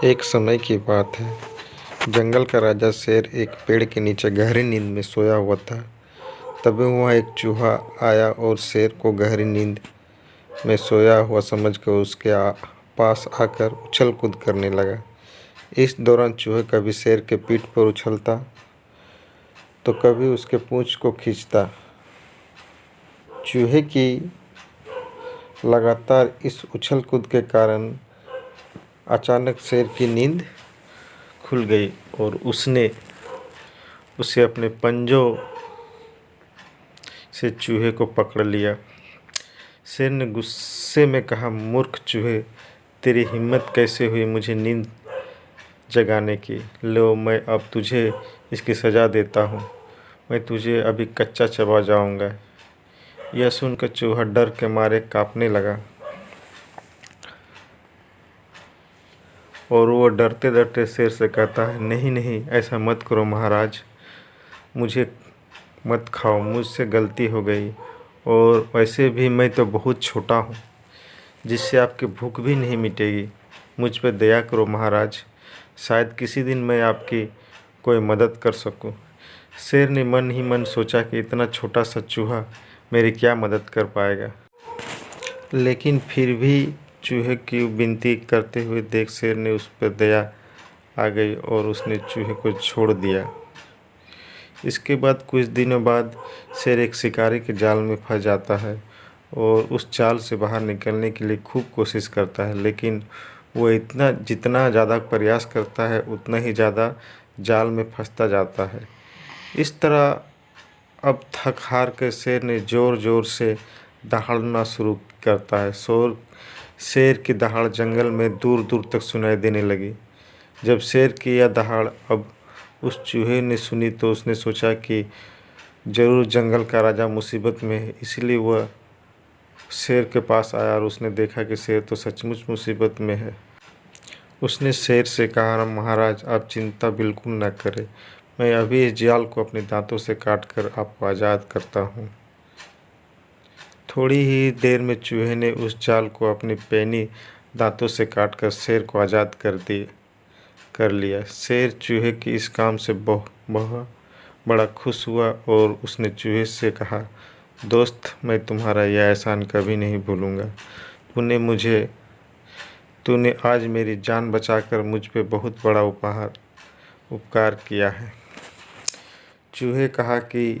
एक समय की बात है। जंगल का राजा शेर एक पेड़ के नीचे गहरी नींद में सोया हुआ था। तभी वहाँ एक चूहा आया और शेर को गहरी नींद में सोया हुआ समझकर उसके पास आकर उछल कूद करने लगा। इस दौरान चूहे कभी शेर के पीठ पर उछलता तो कभी उसके पूंछ को खींचता। चूहे की लगातार इस उछल कूद के कारण अचानक शेर की नींद खुल गई और उसने उसे अपने पंजों से चूहे को पकड़ लिया। शेर ने गुस्से में कहा, मूर्ख चूहे, तेरी हिम्मत कैसे हुई मुझे नींद जगाने की? लो, मैं अब तुझे इसकी सज़ा देता हूँ। मैं तुझे अभी कच्चा चबा जाऊँगा। यह सुनकर चूहा डर के मारे काँपने लगा और वो डरते डरते शेर से कहता है, नहीं नहीं, ऐसा मत करो महाराज, मुझे मत खाओ, मुझसे गलती हो गई और वैसे भी मैं तो बहुत छोटा हूँ जिससे आपकी भूख भी नहीं मिटेगी। मुझ पर दया करो महाराज, शायद किसी दिन मैं आपकी कोई मदद कर सकूं। शेर ने मन ही मन सोचा कि इतना छोटा सा चूहा मेरी क्या मदद कर पाएगा, लेकिन फिर भी चूहे की विनती करते हुए देख शेर ने उस पर दया आ गई और उसने चूहे को छोड़ दिया। इसके बाद कुछ दिनों बाद शेर एक शिकारी के जाल में फंस जाता है और उस जाल से बाहर निकलने के लिए खूब कोशिश करता है, लेकिन वो जितना ज़्यादा प्रयास करता है उतना ही ज़्यादा जाल में फंसता जाता है। इस तरह अब थक हार कर शेर ने ज़ोर ज़ोर से दहाड़ना शुरू करता है। शेर की दहाड़ जंगल में दूर दूर तक सुनाई देने लगी। जब शेर की यह दहाड़ अब उस चूहे ने सुनी तो उसने सोचा कि ज़रूर जंगल का राजा मुसीबत में है, इसलिए वह शेर के पास आया और उसने देखा कि शेर तो सचमुच मुसीबत में है। उसने शेर से कहा, महाराज, आप चिंता बिल्कुल न करें, मैं अभी इस जाल को अपने दांतों से काट कर आपको आज़ाद करता हूँ। थोड़ी ही देर में चूहे ने उस जाल को अपने पैनी दांतों से काटकर शेर को आज़ाद कर लिया। शेर चूहे की इस काम से बहुत बड़ा खुश हुआ और उसने चूहे से कहा, दोस्त, मैं तुम्हारा यह एहसान कभी नहीं भूलूंगा। तूने आज मेरी जान बचाकर मुझ पे बहुत बड़ा उपकार किया है। चूहे कहा कि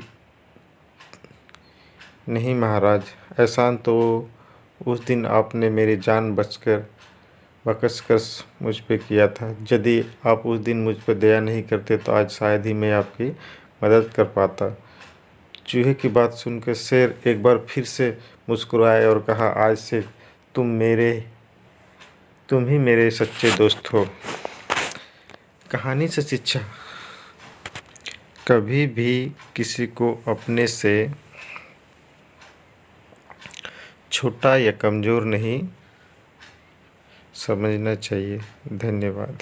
नहीं महाराज, एहसान तो उस दिन आपने मेरी जान बख्शकर मुझ पे किया था। यदि आप उस दिन मुझ पर दया नहीं करते तो आज शायद ही मैं आपकी मदद कर पाता। चूहे की बात सुनकर शेर एक बार फिर से मुस्कुराए और कहा, आज से तुम ही मेरे सच्चे दोस्त हो। कहानी से शिक्षा, कभी भी किसी को अपने से छोटा या कमज़ोर नहीं समझना चाहिए। धन्यवाद।